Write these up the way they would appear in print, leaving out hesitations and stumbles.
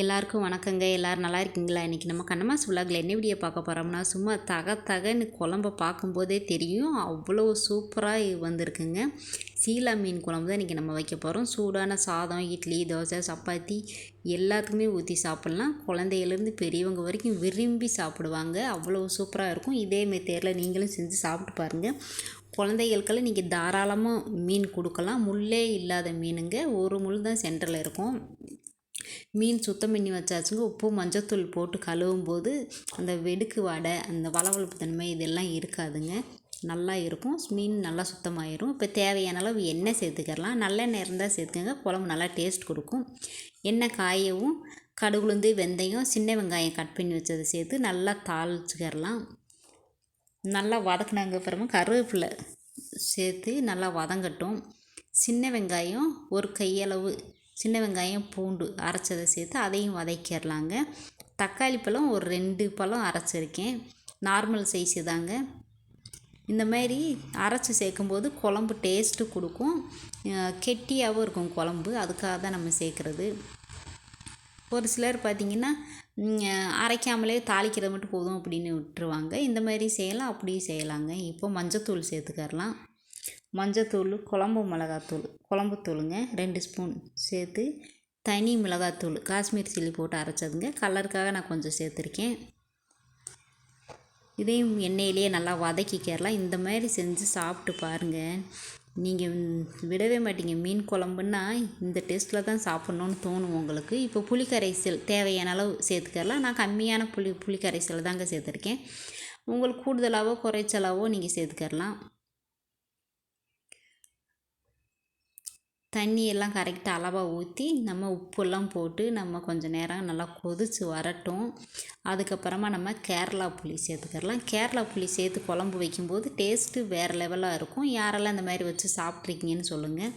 எல்லாருக்கும் வணக்கங்க. எல்லோரும் நல்லா இருக்கீங்களா? இன்றைக்கி நம்ம கண்ணமாஸ் விலாகில் என்ன வீடியோ பார்க்க போகிறோம்னா, சும்மா தகன்னு குழம்ப பார்க்கும்போதே தெரியும், அவ்வளோ சூப்பராக வந்திருக்குங்க. சீலா மீன் குழம்பு தான் இன்றைக்கி நம்ம வைக்க போகிறோம். சூடான சாதம், இட்லி, தோசை, சப்பாத்தி எல்லாத்துக்குமே ஊற்றி சாப்பிட்லாம். குழந்தையிலேருந்து பெரியவங்க வரைக்கும் விரும்பி சாப்பிடுவாங்க. அவ்வளோ சூப்பராக இருக்கும். இதே மெத்தேடில் நீங்களும் செஞ்சு சாப்பிட்டு பாருங்கள். குழந்தைகளுக்கெல்லாம் நீங்கள் தாராளமாக மீன் கொடுக்கலாம். முள்ளே இல்லாத மீனுங்க. ஒரு முள் தான் சென்டரில் இருக்கும். மீன் சுத்தம் பண்ணி வச்சாச்சுங்க. உப்பு மஞ்சத்தூள் போட்டு கழுவும் போது அந்த வெடுக்கு வாடை, அந்த வளவளப்பு தன்மை இதெல்லாம் இருக்காதுங்க. நல்லா இருக்கும். மீன் நல்லா சுத்தமாயிரும். இப்போ தேவையான அளவு எண்ணெய் சேர்த்துக்கலாம். நல்லெண்ணெய் இருந்தால் சேர்த்துக்கங்க. குழம்பு நல்லா டேஸ்ட் கொடுக்கும். எண்ணெய் காயவும் கடுகுளுந்து, வெந்தயம், சின்ன வெங்காயம் கட் பண்ணி வச்சதை சேர்த்து நல்லா தாளிச்சுக்கிறலாம். நல்லா வதக்குனாங்க அப்புறமா கருவேப்பிலை சேர்த்து நல்லா வதங்கட்டும். சின்ன வெங்காயம் ஒரு கையளவு சின்ன வெங்காயம், பூண்டு அரைச்சதை சேர்த்து அதையும் வதக்கிடலாங்க. தக்காளி பழம் ஒரு 2 பழம் அரைச்சிருக்கேன். நார்மல் சைஸு தாங்க. இந்த மாதிரி அரைச்சி சேர்க்கும்போது குழம்பு டேஸ்ட்டு கொடுக்கும். கெட்டியாகவும் இருக்கும் குழம்பு. அதுக்காக தான் நம்ம சேர்க்குறது. ஒரு சிலர் பார்த்திங்கன்னா அரைக்காமலே தாளிக்கிறது மட்டும் போதும் அப்படின்னு விட்டுருவாங்க. இந்த மாதிரி செய்யலாம், அப்படியும் செய்யலாங்க. இப்போ மஞ்சத்தூள் சேர்த்துக்கரலாம். மஞ்சத்தூள், குழம்பு மிளகாத்தூள், குழம்புத்தூளுங்க 2 ஸ்பூன் சேர்த்து, தனி மிளகாத்தூள் காஷ்மீர் சில்லி போட்டு அரைச்சதுங்க. கலருக்காக நான் கொஞ்சம் சேர்த்துருக்கேன். இதையும் எண்ணெயிலேயே நல்லா வதக்கிக்கிறலாம். இந்த மாதிரி செஞ்சு சாப்பிட்டு பாருங்கள். நீங்கள் விடவே மாட்டீங்க. மீன் குழம்புன்னா இந்த டேஸ்ட்டில் தான் சாப்பிட்ணுன்னு தோணும் உங்களுக்கு. இப்போ புளி கரைசல் தேவையான அளவு சேர்த்துக்கலாம். நான் கம்மியான புளி கரைசல் தாங்க சேர்த்துருக்கேன். உங்களுக்கு கூடுதலாகவோ குறைச்சலாவோ நீங்கள் சேர்த்துக்கலாம். தண்ணியெல்லாம் கரெக்டாக அளவாக ஊற்றி நம்ம உப்பெல்லாம் போட்டு நம்ம கொஞ்சம் நேரம் நல்லா கொதித்து வரட்டும். அதுக்கப்புறமா நம்ம கேரளா புளி சேர்த்துக்கலாம். கேரளா புளி சேர்த்து குழம்பு வைக்கும்போது டேஸ்ட்டு வேறு லெவலாக இருக்கும். யாரெல்லாம் இந்த மாதிரி வச்சு சாப்பிட்ருக்கீங்கன்னு சொல்லுங்கள்.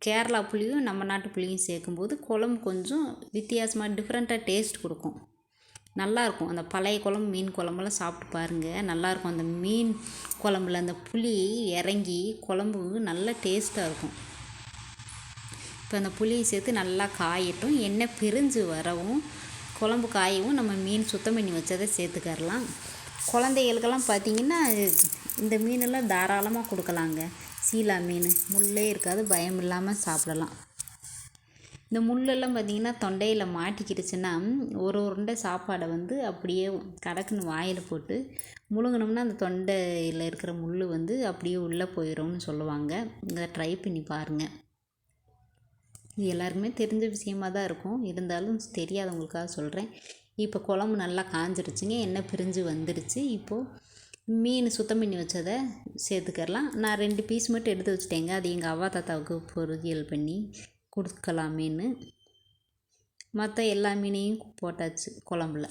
கேரளா புளியும் நம்ம நாட்டு புளியும் சேர்க்கும்போது குழம்பு கொஞ்சம் வித்தியாசமாக டிஃப்ரெண்ட்டாக டேஸ்ட் கொடுக்கும். நல்லாயிருக்கும். அந்த பழைய குழம்பு மீன் குழம்புலாம் சாப்பிட்டு பாருங்கள். நல்லாயிருக்கும். அந்த மீன் குழம்புல அந்த புளி இறங்கி குழம்பு நல்லா டேஸ்ட்டாக இருக்கும். இப்போ அந்த புளியை சேர்த்து நல்லா காயட்டும். எண்ணெய் பிரிஞ்சு வரவும் குழம்பு காயவும் நம்ம மீன் சுத்தம் பண்ணி வச்சதை சேர்த்துக்கரலாம். குழந்தைகளுக்கெல்லாம் பார்த்திங்கன்னா இந்த மீனெல்லாம் தாராளமாக கொடுக்கலாங்க. சீலா மீன் முள்ளே இருக்காது, பயம் இல்லாமல் சாப்பிடலாம். இந்த முள்ளெல்லாம் பார்த்திங்கன்னா தொண்டையில் மாட்டிக்கிடுச்சுன்னா ஒரு உருண்டை சாப்பாடை அப்படியே கடக்குன்னு வாயில் போட்டு முழுங்கினோம்னா அந்த தொண்டையில் இருக்கிற முள் அப்படியே உள்ளே போயிடும்னு சொல்லுவாங்க. இதை ட்ரை பண்ணி பாருங்கள். இது எல்லாருக்குமே தெரிஞ்ச விஷயமாக தான் இருக்கும். இருந்தாலும் தெரியாதவங்களுக்காக சொல்கிறேன். இப்போ குழம்பு நல்லா காஞ்சிருச்சுங்க. எண்ணெய் பிரிஞ்சு வந்துடுச்சு. இப்போது மீன் சுத்தம் பண்ணி வச்சதை சேர்த்துக்கலாம். நான் 2 பீஸ் மட்டும் எடுத்து வச்சுட்டேங்க. அது எங்கள் அவ்வா தாத்தாவுக்கு பொரியல் பண்ணி கொடுக்கலாமேன்னு. மற்ற எல்லா மீனையும் போட்டாச்சு குழம்புல.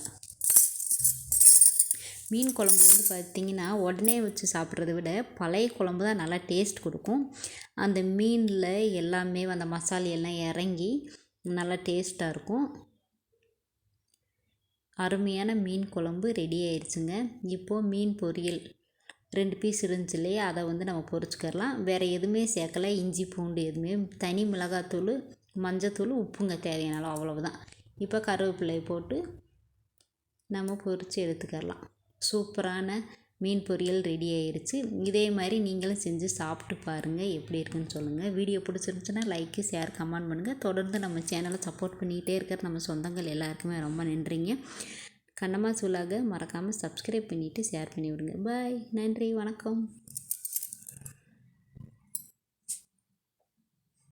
மீன் குழம்பு பார்த்திங்கன்னா உடனே வச்சு சாப்பிட்றத விட பழைய குழம்பு தான் நல்லா டேஸ்ட் கொடுக்கும். அந்த மீனில் எல்லாமே அந்த மசாலா எல்லாம் இறங்கி நல்லா டேஸ்ட்டாக இருக்கும். அருமையான மீன் குழம்பு ரெடி ஆயிடுச்சுங்க. இப்போது மீன் பொரியல் 2 பீஸ் இருந்துச்சு இல்லையா, அதை நம்ம பொரிச்சுக்கலாம். வேறு எதுவுமே சேர்க்கலை. இஞ்சி பூண்டு எதுவுமே, தனி மிளகாத்தூள், மஞ்சத்தூள், உப்புங்க தேவையான அளவு, அவ்வளவுதான். இப்போ கருவேப்பிலை போட்டு நம்ம பொரித்து எடுத்துக்கலாம். சூப்பரான மீன் பொரியல் ரெடி ஆயிடுச்சு. இதே மாதிரி நீங்களும் செஞ்சு சாப்பிட்டு பாருங்கள். எப்படி இருக்குன்னு சொல்லுங்கள். வீடியோ பிடிச்சிருந்துச்சுன்னா லைக்கு, ஷேர், கமெண்ட் பண்ணுங்கள். தொடர்ந்து நம்ம சேனலை சப்போர்ட் பண்ணிகிட்டே இருக்கிற நம்ம சொந்தங்கள் எல்லாருக்குமே ரொம்ப நன்றிங்க. கண்ணமாஸ் விலாகை மறக்காமல் சப்ஸ்கிரைப் பண்ணிவிட்டு ஷேர் பண்ணி விடுங்க. பாய். நன்றி. வணக்கம்.